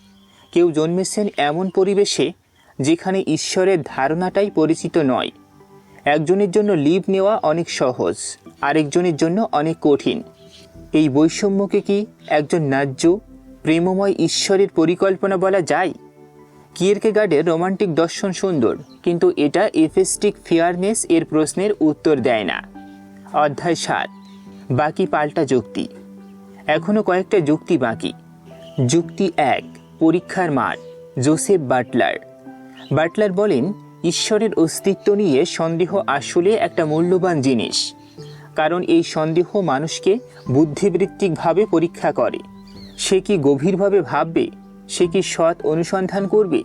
কেউ জন্মেছেন এমন পরিবেশে যেখানে ঈশ্বরের ধারণাটাই পরিচিত নয়। একজনের জন্য লিভ নেওয়া অনেক সহজ, আরেকজনের জন্য অনেক কঠিন। এই বৈষম্যকে কি একজন ন্যায্য, প্রেমময় ঈশ্বরের পরিকল্পনা বলা যায়? কিয়েরকেগার্ডের রোমান্টিক দর্শন সুন্দর, কিন্তু এটা এফেস্টিক ফেয়ারনেস এর প্রশ্নের উত্তর দেয় না। অধ্যায় 7, বাকি পাল্টা যুক্তি। এখনও কয়েকটা যুক্তি বাকি। যুক্তি 1, পরীক্ষার মাঠ। জোসেফ বাটলার বলেন, ঈশ্বরের অস্তিত্ব নিয়ে সন্দেহ আসলে একটা মূল্যবান জিনিস, কারণ এই সন্দেহ মানুষকে বুদ্ধিবৃত্তিকভাবে পরীক্ষা করে। সে কি গভীরভাবে ভাববে? সে কি সৎ অনুসন্ধান করবে?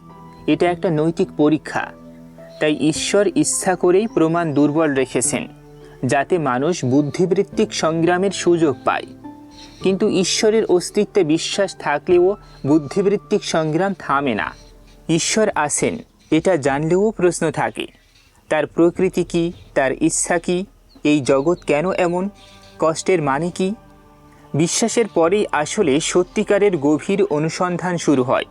এটা একটা নৈতিক পরীক্ষা। তাই ঈশ্বর ইচ্ছা করেই প্রমাণ দুর্বল রেখেছেন, যাতে মানুষ বুদ্ধিবৃত্তিক সংগ্রামের সুযোগ পায়। কিন্তু ঈশ্বরের অস্তিত্বে বিশ্বাস থাকলেও বুদ্ধিবৃত্তিক সংগ্রাম থামে না। ঈশ্বর আছেন এটা জানলেও প্রশ্ন থাকে। তার প্রকৃতি কি? তার ইচ্ছা কি? এই জগৎ কেন এমন? কষ্টের মানে কি? বিশ্বাসের পরেই আসলে সত্যিকারের গভীর অনুসন্ধান শুরু হয়।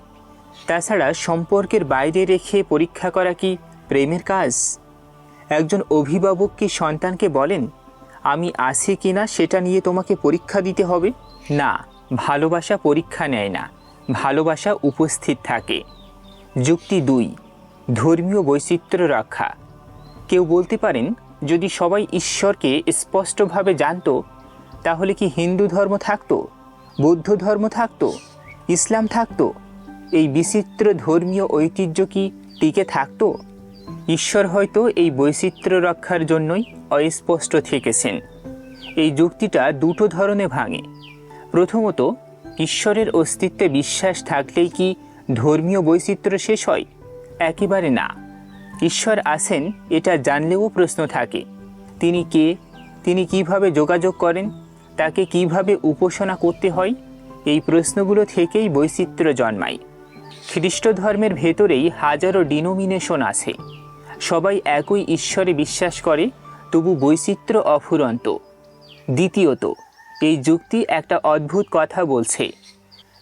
তাছাড়া সম্পর্কের বাইরে রেখে পরীক্ষা করা কি প্রেমের কাজ? একজন অভিভাবক কি সন্তানকে বলেন, আমি আছি কিনা সেটা নিয়ে তোমাকে পরীক্ষা দিতে হবে? না, ভালোবাসা পরীক্ষা নেয় না, ভালোবাসা উপস্থিত থাকে। যুক্তি 2, ধর্মীয় বৈচিত্র্য রক্ষা। কেউ বলতে পারেন, যদি সবাই ঈশ্বরকে স্পষ্টভাবে জানত, তাহলে কি হিন্দু ধর্ম থাকতো, বৌদ্ধ ধর্ম থাকতো, ইসলাম থাকতো? এই বিচিত্র ধর্মীয় ঐতিহ্য কি টিকে থাকতো? ঈশ্বর হয়তো এই বৈচিত্র্য রক্ষার জন্যই অস্পষ্ট থেকেছেন। এই যুক্তিটা দুটো ধরনে ভাঙে। প্রথমত, ঈশ্বরের অস্তিত্বে বিশ্বাস থাকলেই কি ধর্মীয় বৈচিত্র্য শেষ হয়? একেবারে না। ঈশ্বর আছেন এটা জানলেও প্রশ্ন থাকে। তিনি কে? তিনি কিভাবে যোগাযোগ করেন? তাকে কিভাবে উপাসনা করতে হয়? এই প্রশ্নগুলো থেকেই বৈচিত্র্য জন্মায়। খ্রিস্ট ধর্মের ভেতরেই হাজারো ডিনোমিনেশন আছে। সবাই একই ঈশ্বরে বিশ্বাস করে, তবু বৈচিত্র্য অফুরন্ত। দ্বিতীয়ত, এই যুক্তি একটা অদ্ভুত কথা বলছে।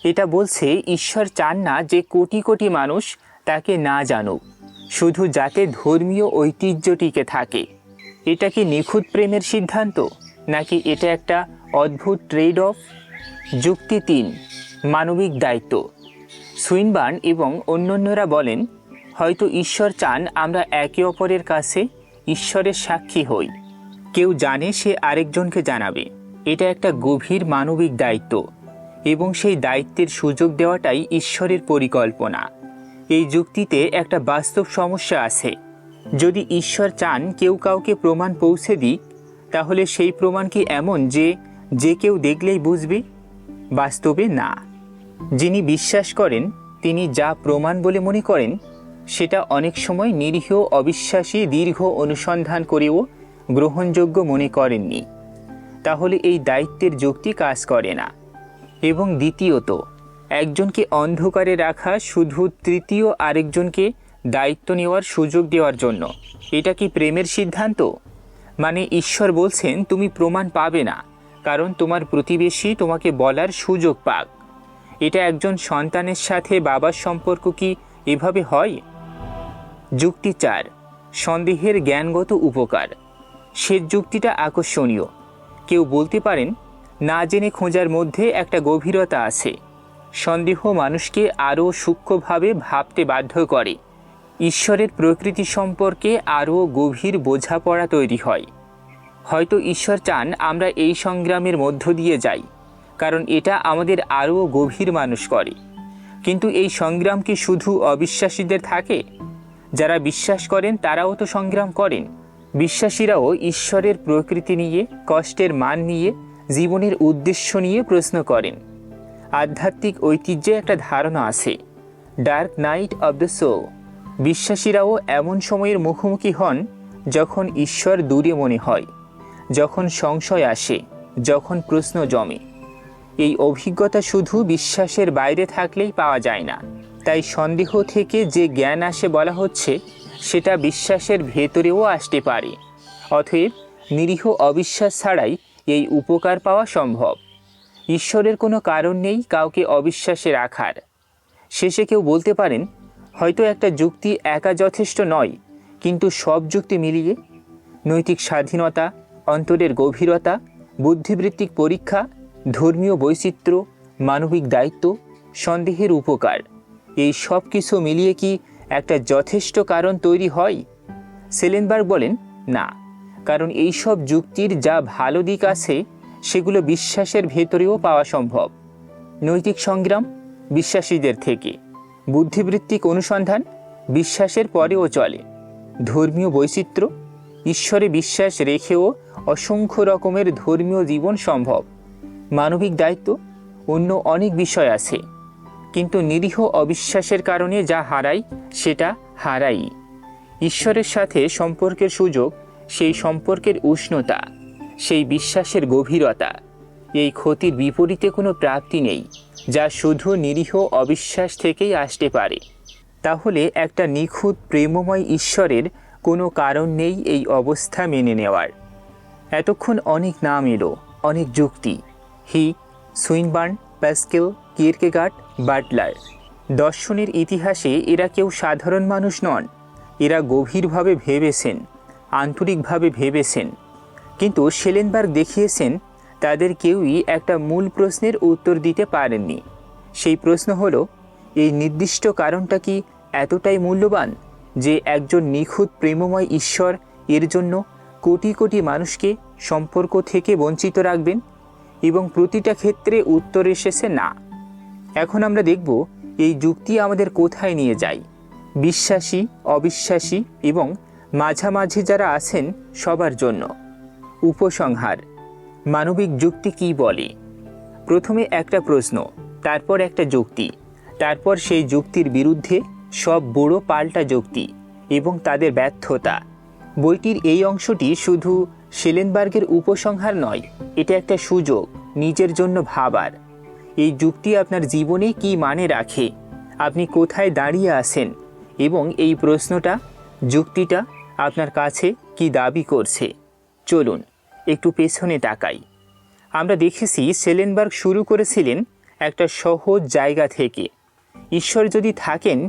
এটা বলছে ঈশ্বর চান না যে কোটি কোটি মানুষ তাকে না জানুক, শুধু যাতে ধর্মীয় ঐতিহ্য টিকে থাকে। এটা কি নিখুঁত প্রেমের সিদ্ধান্ত, নাকি এটা একটা অদ্ভুত ট্রেড অফ? যুক্তি 3, মানবিক দায়িত্ব। সুইনবার্ন এবং অন্যান্যরা বলেন, হয়তো ঈশ্বর চান আমরা একে অপরের কাছে ঈশ্বরের সাক্ষী হই। কেউ জানে সে আরেকজনকে জানাবে। এটা একটা গভীর মানবিক দায়িত্ব, এবং সেই দায়িত্বের সুযোগ দেওয়াটাই ঈশ্বরের পরিকল্পনা। এই যুক্তিতে একটা বাস্তব সমস্যা আছে। যদি ঈশ্বর চান কেউ কাউকে প্রমাণ পৌঁছে দিক, তাহলে সেই প্রমাণ কি এমন যে কেউ দেখলেই বুঝবে? বাস্তবে না। যিনি বিশ্বাস করেন তিনি যা প্রমাণ বলে মনে করেন, সেটা অনেক সময় নিরীহ অবিশ্বাসী দীর্ঘ অনুসন্ধান করেও গ্রহণযোগ্য মনে করেননি। তাহলে এই দায়িত্বের যুক্তি কাজ করে না। এবং দ্বিতীয়ত, একজনকে অন্ধকারে রাখা শুধু তৃতীয় আরেকজনকে দায়িত্ব নেওয়ার সুযোগ দেওয়ার জন্য, এটা কি প্রেমের সিদ্ধান্ত? মানে ঈশ্বর বলছেন তুমি প্রমাণ পাবে না, কারণ তোমার প্রতিবেশী তোমাকে বলার সুযোগ পাক। এটা একজন সন্তানের সাথে বাবার সম্পর্ক কি এভাবে হয়? যুক্তি 4, সন্দেহের জ্ঞানগত উপকার। সে যুক্তিটা আকর্ষণীয়। কেউ বলতে পারেন, না জেনে খোঁজার মধ্যে একটা গভীরতা আছে। সন্দেহ মানুষকে আরও সূক্ষ্মভাবে ভাবতে বাধ্য করে। ঈশ্বরের প্রকৃতি সম্পর্কে আরও গভীর বোঝাপড়া তৈরি হয়। হয়তো ঈশ্বর চান আমরা এই সংগ্রামের মধ্য দিয়ে যাই, কারণ এটা আমাদের আরও গভীর মানুষ করে। কিন্তু এই সংগ্রাম কি শুধু অবিশ্বাসীদের থাকে? যারা বিশ্বাস করেন তারাও তো সংগ্রাম করেন। বিশ্বাসীরাও ঈশ্বরের প্রকৃতি নিয়ে, কষ্টের মান নিয়ে, জীবনের উদ্দেশ্য নিয়ে প্রশ্ন করেন। আধ্যাত্মিক ঐতিহ্যে একটা ধারণা আছে, dark night of the soul. বিশ্বাসীরাও এমন সময়ের মুখোমুখি হন যখন ঈশ্বর দূরে মনে হয়, যখন সংশয় আসে, যখন প্রশ্ন জমে। এই অভিজ্ঞতা শুধু বিশ্বাসের বাইরে থাকলেই পাওয়া যায় না। তাই সন্দেহ থেকে যে জ্ঞান আসে বলা হচ্ছে, সেটা বিশ্বাসের ভেতরেও আসতে পারে। অতএব নিরীহ অবিশ্বাস ছাড়াই এই উপকার পাওয়া সম্ভব। ঈশ্বরের কোনো কারণ নেই কাউকে অবিশ্বাসে রাখার। শেষে কেউ বলতে পারেন, হয়তো একটা যুক্তি একা যথেষ্ট নয়, কিন্তু সব যুক্তি মিলিয়ে নৈতিক স্বাধীনতা, অন্তরের গভীরতা, বুদ্ধিবৃত্তিক পরীক্ষা, ধর্মীয় বৈচিত্র্য, মানবিক দায়িত্ব সন্দেহের উপকার, এই সব কিছু মিলিয়ে কি একটা যথেষ্ট কারণ তৈরি হয়? সেলেনবার্গ বলেন না, কারণ এই সব যুক্তির যা ভালো দিক আছে সেগুলো বিশ্বাসের ভেতরেও পাওয়া সম্ভব। নৈতিক সংগ্রাম বিশ্বাসীদের থেকে, বুদ্ধিবৃত্তিক অনুসন্ধান বিশ্বাসের পরেও চলে, ধর্মীয় বৈচিত্র্য, ঈশ্বরে বিশ্বাস রেখেও অসংখ্য রকমের ধর্মীয় জীবন সম্ভব, মানবিক দায়িত্ব, অন্য অনেক বিষয় আছে। কিন্তু নিরীহ অবিশ্বাসের কারণে যা হারাই সেটা হারাই। ঈশ্বরের সাথে সম্পর্কের সুযোগ, সেই সম্পর্কের উষ্ণতা, সেই বিশ্বাসের গভীরতা, এই ক্ষতির বিপরীতে কোনো প্রাপ্তি নেই যা শুধু নিরীহ অবিশ্বাস থেকেই আসতে পারে। তাহলে একটা নিখুঁত প্রেমময় ঈশ্বরের কোনো কারণ নেই এই অবস্থা মেনে নেওয়ার। এতক্ষণ অনেক নাম এলো, অনেক যুক্তি, হিক, সুইনবার্ন, প্যাস্কেল, কিয়েরকেগার্ড, বাটলার। দর্শনের ইতিহাসে এরা কেউ সাধারণ মানুষ নন, এরা গভীরভাবে ভেবেছেন, আন্তরিকভাবে ভেবেছেন। কিন্তু সেলেনবার্গ দেখিয়েছেন তাদের কেউই একটা মূল প্রশ্নের উত্তর দিতে পারেননি। সেই প্রশ্ন হলো, এই নির্দিষ্ট কারণটা কি এতটাই মূল্যবান যে একজন নিখুঁত প্রেমময় ঈশ্বর এর জন্য কোটি কোটি মানুষকে সম্পর্ক থেকে বঞ্চিত রাখবেন? এবং প্রতিটা ক্ষেত্রে উত্তর এসেছে না। এখন আমরা দেখব এই যুক্তি আমাদের কোথায় নিয়ে যায়। বিশ্বাসী, অবিশ্বাসী এবং মাঝামাঝি যারা আছেন সবার জন্য। উপসংহার, মানবিক যুক্তি কি বলে? প্রথমে একটা প্রশ্ন, তারপর একটা যুক্তি, তারপর সেই যুক্তির বিরুদ্ধে সব বড় পাল্টা যুক্তি এবং তাদের ব্যর্থতা। বইটির এই অংশটি শুধু সেলেনবার্গের উপসংহার নয়, এটা একটা সুযোগ নিজের জন্য ভাবার। এই যুক্তি আপনার জীবনে কি মানে রাখে, আপনি কোথায় দাঁড়িয়ে আছেন, এবং এই প্রশ্নটা, যুক্তিটা আপনার কাছে কি দাবি করছে। চলুন একটু পেছনে তাকাই। আমরা দেখেছি সেলেনবার্গ শুরু করেছিলেন একটা সহজ জায়গা থেকে। ঈশ্বর যদি থাকেন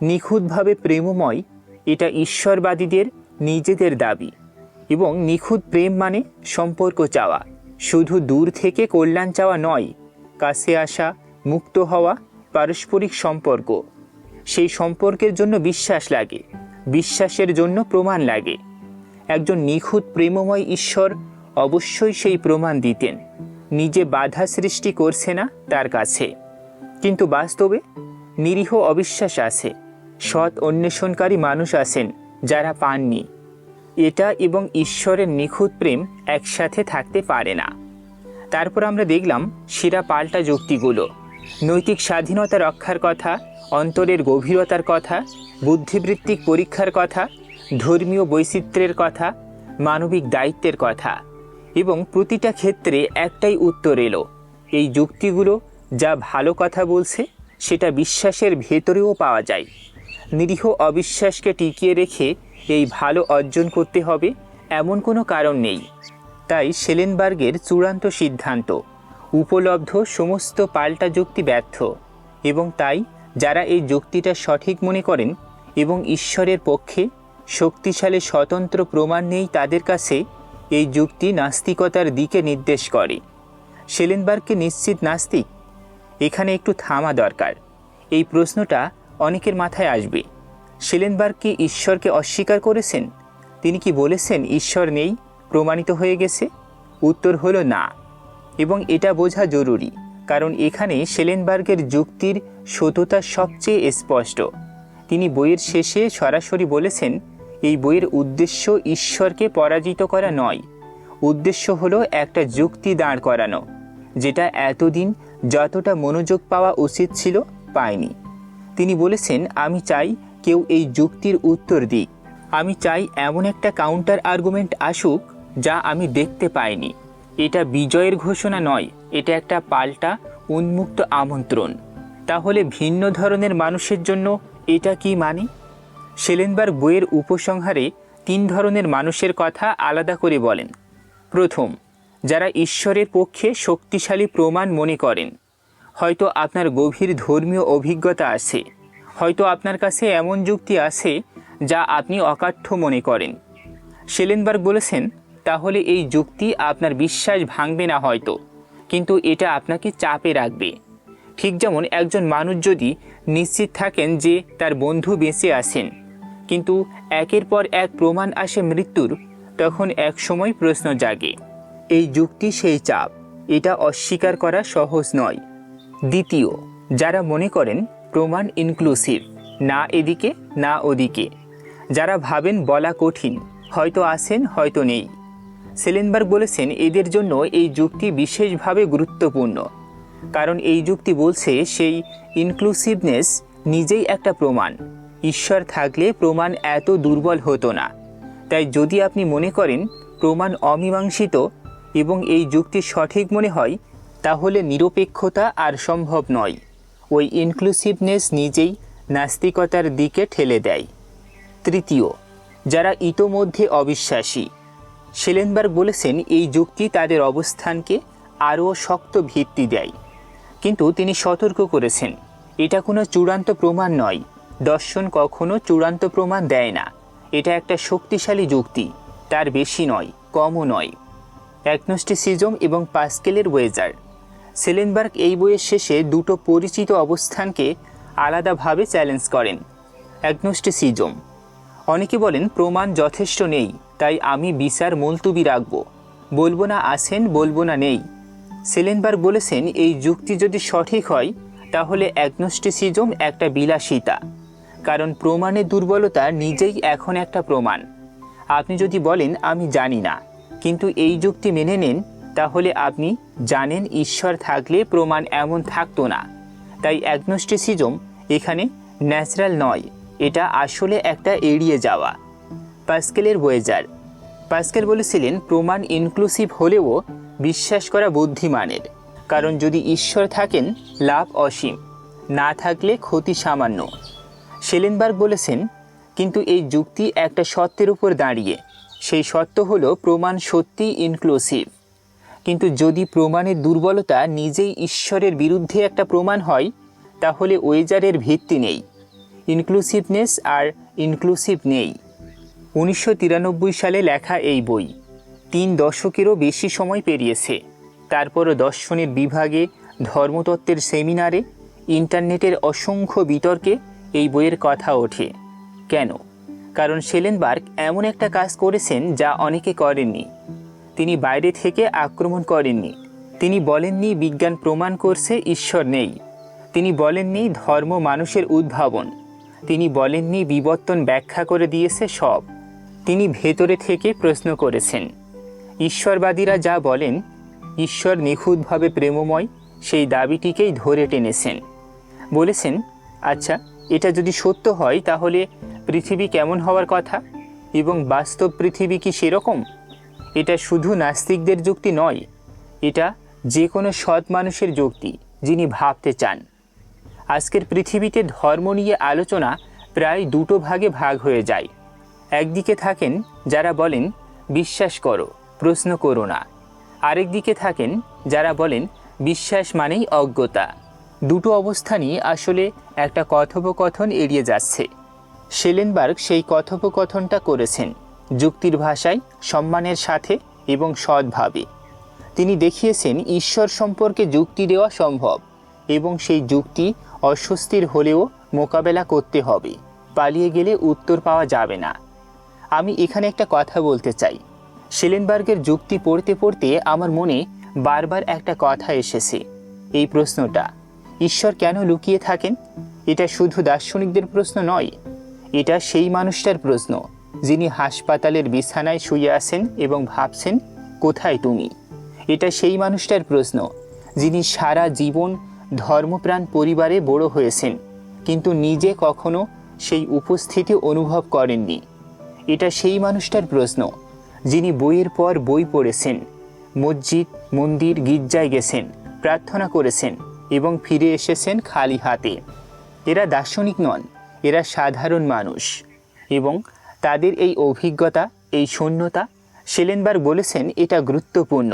নিখুঁতভাবে প্রেমময়, এটা ঈশ্বরবাদীদের নিজেদের দাবি। এবং নিখুঁত প্রেম মানে সম্পর্ক চাওয়া, শুধু দূর থেকে কল্যাণ চাওয়া নয়, কাছে আসা, মুক্ত হওয়া, পারস্পরিক সম্পর্ক। সেই সম্পর্কের জন্য বিশ্বাস লাগে, বিশ্বাসের জন্য প্রমাণ লাগে। একজন নিখুঁত প্রেমময় ঈশ্বর অবশ্যই সেই প্রমাণ দিতেন, নিজে বাধা সৃষ্টি করছে না তার কাছে। কিন্তু বাস্তবে নিরীহ অবিশ্বাস আছে, সৎ অন্বেষণকারী মানুষ আছেন যারা পাননি। এটা এবং ঈশ্বরের নিখুঁত প্রেম একসাথে থাকতে পারে না। তারপর আমরা দেখলাম সেরা পাল্টা যুক্তিগুলো, নৈতিক স্বাধীনতা রক্ষার কথা, অন্তরের গভীরতার কথা, বুদ্ধিবৃত্তিক পরীক্ষার কথা, ধর্মীয় বৈচিত্র্যের কথা, মানবিক দায়িত্বের কথা। এবং প্রতিটা ক্ষেত্রে একটাই উত্তর এলো, এই যুক্তিগুলো যা ভালো কথা বলছে সেটা বিশ্বাসের ভেতরেও পাওয়া যায়। নিরীহ অবিশ্বাসকে টিকিয়ে রেখে এই ভালো অর্জন করতে হবে এমন কোনো কারণ নেই। তাই সেলেনবার্গের চূড়ান্ত সিদ্ধান্ত, উপলব্ধ সমস্ত পাল্টা যুক্তি ব্যর্থ। এবং তাই যারা এই যুক্তিটা সঠিক মনে করেন এবং ঈশ্বরের পক্ষে শক্তিশালী স্বতন্ত্র প্রমাণ নেই তাদের কাছে, এই যুক্তি নাস্তিকতার দিকে নির্দেশ করে। সেলেনবার্গকে নিশ্চিত নাস্তিক? এখানে একটু থামা দরকার। এই প্রশ্নটা অনেকের মাথায় আসবে। সেলেনবার্গ কি ঈশ্বরকে অস্বীকার করেছেন? তিনি কি বলেছেন ঈশ্বর নেই, প্রমাণিত হয়ে গেছে? উত্তর হলো না। এবং এটা বোঝা জরুরি, কারণ এখানে সেলেনবার্গের যুক্তির সততা সবচেয়ে স্পষ্ট। তিনি বইয়ের শেষে সরাসরি বলেছেন, এই বইয়ের উদ্দেশ্য ঈশ্বরকে পরাজিত করা নয়, উদ্দেশ্য হলো একটা যুক্তি দাঁড় করানো, যেটা এতদিন যতটা মনোযোগ পাওয়া উচিত ছিল পায়নি। তিনি বলেছেন, আমি চাই কেউ এই যুক্তির উত্তর দিক। আমি চাই এমন একটা কাউন্টার আর্গুমেন্ট আসুক যা আমি দেখতে পাইনি। এটা বিজয়ের ঘোষণা নয়, এটা একটা পাল্টা উন্মুক্ত আমন্ত্রণ। তাহলে ভিন্ন ধরনের মানুষের জন্য এটা কি মানে? সেলেনবার্গ বইয়ের উপসংহারে 3 ধরনের মানুষের কথা আলাদা করে বলেন। প্রথম, যারা ঈশ্বরের পক্ষে শক্তিশালী প্রমাণ মনে করেন। হয়তো আপনার গভীর ধর্মীয় অভিজ্ঞতা আছে, হয়তো আপনার কাছে এমন যুক্তি আছে যা আপনি অকাঠ্য মনে করেন। সেলেনবার্গ বলেছেন, তাহলে এই যুক্তি আপনার বিশ্বাস ভাঙবে না হয়তো, কিন্তু এটা আপনাকে চাপে রাখবে। ঠিক যেমন একজন মানুষ যদি নিশ্চিত থাকেন যে তার বন্ধু বেঁচে আছেন, কিন্তু একের পর এক প্রমাণ আসে মৃত্যুর, তখন এক সময় প্রশ্ন জাগে। এই যুক্তি সেই চাপ, এটা অস্বীকার করা সহজ নয়। দ্বিতীয়, যারা মনে করেন প্রমাণ ইনক্লুসিভ, না এদিকে না ওদিকে, যারা ভাবেন বলা কঠিন, হয়তো আছেন হয়তো নেই। সেলেনবার্গ বলেছেন এদের জন্য এই যুক্তি বিশেষভাবে গুরুত্বপূর্ণ, কারণ এই যুক্তি বলছে সেই ইনক্লুসিভনেস নিজেই একটা প্রমাণ। ঈশ্বর থাকলে প্রমাণ এত দুর্বল হতো না। তাই যদি আপনি মনে করেন প্রমাণ অমীমাংসিত এবং এই যুক্তি সঠিক মনে হয়, তাহলে নিরপেক্ষতা আর সম্ভব নয়। ওই ইনক্লুসিভনেস নিজেই নাস্তিকতার দিকে ঠেলে দেয়। তৃতীয়, যারা ইতোমধ্যে অবিশ্বাসী। সেলেনবার্গ বলেছেন এই যুক্তি তাদের অবস্থানকে আরও শক্ত ভিত্তি দেয়, কিন্তু তিনি সতর্ক করেছেন এটা কোনো চূড়ান্ত প্রমাণ নয়। দর্শন কখনো চূড়ান্ত প্রমাণ দেয় না। এটা একটা শক্তিশালী যুক্তি, তার বেশি নয় কমও নয়। অ্যাগনোস্টিসিজম এবং পাস্কেলের ওয়েজার। সেলেনবার্গ এই বইয়ের শেষে দুটো পরিচিত অবস্থানকে আলাদাভাবে চ্যালেঞ্জ করেন। অ্যাগনোস্টিসিজম, অনেকে বলেন প্রমাণ যথেষ্ট নেই, তাই আমি বিচার মুলতুবি রাখব, বলবো না আছেন, বলবো না নেই। সেলেনবার্গ বলেছেন এই যুক্তি যদি সঠিক হয়, তাহলে অ্যাগনোস্টিসিজম একটা বিলাসিতা, কারণ প্রমাণের দুর্বলতা নিজেই এখন একটা প্রমাণ। আপনি যদি বলেন আমি জানি না, কিন্তু এই যুক্তি মেনে নেন, তাহলে আপনি জানেন ঈশ্বর থাকলে প্রমাণ এমন থাকতো না। তাই অ্যাগনোস্টিসিজম এখানে ন্যাচারাল নয়, এটা আসলে একটা এড়িয়ে যাওয়া। পাস্কেলের ওয়েজার। পাস্কেল বলেছিলেন প্রমাণ ইনক্লুসিভ হলেও বিশ্বাস করা বুদ্ধিমানের, কারণ যদি ঈশ্বর থাকেন লাভ অসীম, না থাকলে ক্ষতি সামান্য। সেলেনবার্গ বলেছেন কিন্তু এই যুক্তি একটা সত্যের উপর দাঁড়িয়ে, সেই সত্য হলো প্রমাণ সত্যি ইনক্লুসিভ। কিন্তু যদি প্রমাণের দুর্বলতা নিজেই ঈশ্বরের বিরুদ্ধে একটা প্রমাণ হয়, তাহলে ওয়েজারের ভিত্তি নেই, ইনক্লুসিভনেস আর ইনক্লুসিভ নেই। 1993 সালে লেখা এই বই 3 দশকেরও বেশি সময় পেরিয়েছে। তারপরও দর্শনের বিভাগে, ধর্মতত্ত্বের সেমিনারে, ইন্টারনেটের অসংখ্য বিতর্কে এই বইয়ের কথা ওঠে। কেন? কারণ সেলেনবার্গ এমন একটা কাজ করেছেন যা অনেকে করেননি। তিনি বাইরে থেকে আক্রমণ করেননি। তিনি বলেননি বিজ্ঞান প্রমাণ করছে ঈশ্বর নেই। তিনি বলেননি ধর্ম মানুষের উদ্ভাবন। তিনি বলেননি বিবর্তন ব্যাখ্যা করে দিয়েছে সব। তিনি ভেতরে থেকে প্রশ্ন করেছেন। ঈশ্বরবাদীরা যা বলেন ঈশ্বর নিখুঁতভাবে প্রেমময়, সেই দাবিটিকেই ধরে টেনেছেন। বলেছেন আচ্ছা, এটা যদি সত্য হয় তাহলে পৃথিবী কেমন হওয়ার কথা, এবং বাস্তব পৃথিবী কি সেরকম? এটা শুধু নাস্তিকদের যুক্তি নয়, এটা যে কোনো সৎ মানুষের যুক্তি যিনি ভাবতে চান। আজকের পৃথিবীতে ধর্ম নিয়ে আলোচনা প্রায় দুটো ভাগে ভাগ হয়ে যায়। একদিকে থাকেন যারা বলেন বিশ্বাস করো, প্রশ্ন করো না। আরেক দিকে থাকেন যারা বলেন বিশ্বাস মানেই অজ্ঞতা। দুটো অবস্থানই আসলে একটা কথোপকথন এড়িয়ে যাচ্ছে। সেলেনবার্গ সেই কথোপকথনটা করেছেন যুক্তির ভাষায়, সম্মানের সাথে এবং সৎভাবে। তিনি দেখিয়েছেন ঈশ্বর সম্পর্কে যুক্তি দেওয়া সম্ভব, এবং সেই যুক্তি অস্বস্তির হলেও মোকাবেলা করতে হবে। পালিয়ে গেলে উত্তর পাওয়া যাবে না। আমি এখানে একটা কথা বলতে চাই। সেলেনবার্গের যুক্তি পড়তে পড়তে আমার মনে বারবার একটা কথা এসেছে, এই প্রশ্নটা, ঈশ্বর কেন লুকিয়ে থাকেন? এটা শুধু দার্শনিকদের প্রশ্ন নয়, এটা সেই মানুষটার প্রশ্ন যিনি হাসপাতালের বিছানায় শুয়ে আছেন এবং ভাবছেন কোথায় তুমি। এটা সেই মানুষটার প্রশ্ন যিনি সারা জীবন ধর্মপ্রাণ পরিবারে বড় হয়েছেন, কিন্তু নিজে কখনো সেই উপস্থিতি অনুভব করেননি। এটা সেই মানুষটার প্রশ্ন যিনি বইয়ের পর বই পড়েছেন, মসজিদ, মন্দির, গির্জায় গেছেন, প্রার্থনা করেছেন এবং ফিরে এসেছেন খালি হাতে। এরা দার্শনিক নন, এরা সাধারণ মানুষ, এবং তাদের এই অভিজ্ঞতা, এই শূন্যতা, সেলেনবার্গ বলেছেন এটা গুরুত্বপূর্ণ,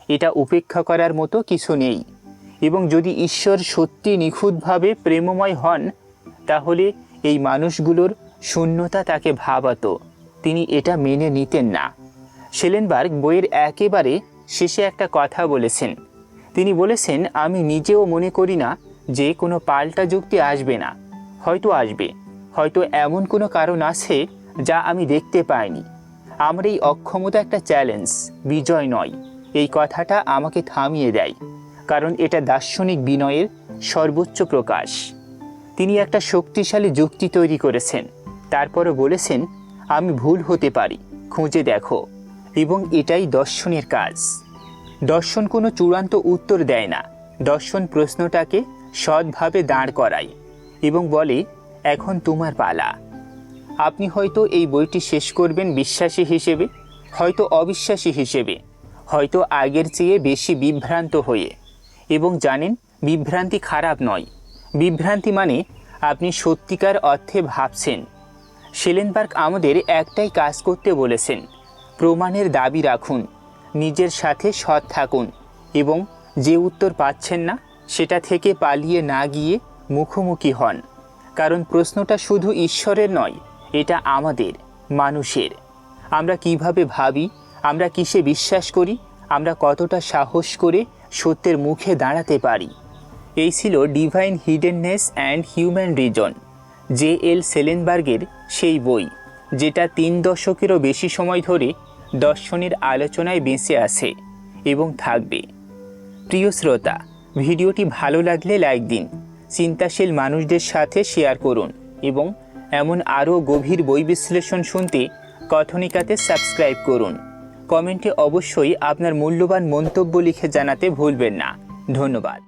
এটা উপেক্ষা করার মতো কিছু নেই। এবং যদি ঈশ্বর সত্যি নিখুঁতভাবে প্রেমময় হন, তাহলে এই মানুষগুলোর শূন্যতা তাকে ভাবাতো, তিনি এটা মেনে নিতেন না। সেলেনবার্গ বইয়ের একেবারে শেষে একটা কথা বলেছেন। তিনি বলেছেন আমি নিজেও মনে করি না যে কোনো পাল্টা যুক্তি আসবে না, হয়তো আসবে, হয়তো এমন কোনো কারণ আছে যা আমি দেখতে পাইনি। আমার এই অক্ষমতা একটা চ্যালেঞ্জ, বিজয় নয়। এই কথাটা আমাকে থামিয়ে দেয়, কারণ এটা দার্শনিক বিনয়ের সর্বোচ্চ প্রকাশ। তিনি একটা শক্তিশালী যুক্তি তৈরি করেছেন, তারপরও বলেছেন আমি ভুল হতে পারি, খুঁজে দেখো। এবং এটাই দর্শনের কাজ। দর্শন কোনো চূড়ান্ত উত্তর দেয় না, দর্শন প্রশ্নটাকে সৎভাবে দাঁড় করায় এবং বলে এখন তোমার পালা। আপনি হয়তো এই বইটি শেষ করবেন বিশ্বাসী হিসেবে, হয়তো অবিশ্বাসী হিসেবে, হয়তো আগের চেয়ে বেশি বিভ্রান্ত হয়ে। এবং জানেন, বিভ্রান্তি খারাপ নয়। বিভ্রান্তি মানে আপনি সত্যিকার অর্থে ভাবছেন। শেলেনবার্গ আমাদের একটাই কাজ করতে বলেছেন, প্রমাণের দাবি রাখুন, নিজের সাথে সৎ থাকুন এবং যে উত্তর পাচ্ছেন না সেটা থেকে পালিয়ে না গিয়ে মুখোমুখি হন। কারণ প্রশ্নটা শুধু ঈশ্বরের নয়, এটা আমাদের, মানুষের। আমরা কিভাবে ভাবি, আমরা কিসে বিশ্বাস করি, আমরা কতটা সাহস করে সত্যের মুখে দাঁড়াতে পারি। এই ছিল ডিভাইন হিডেননেস অ্যান্ড হিউম্যান রিজন, জে.এল. শেলেনবার্গের সেই বই, যেটা 3 দশকেরও বেশি সময় ধরে দর্শনের আলোচনায় বেঁচে আছে এবং থাকবে। প্রিয় শ্রোতা, ভিডিওটি ভালো লাগলে লাইক দিন, চিন্তাশীল মানুষদের সাথে শেয়ার করুন এবং এমন আরও গভীর বই বিশ্লেষণ শুনতে কথনিকাতে সাবস্ক্রাইব করুন। কমেন্টে অবশ্যই আপনার মূল্যবান মন্তব্য লিখে জানাতে ভুলবেন না। ধন্যবাদ।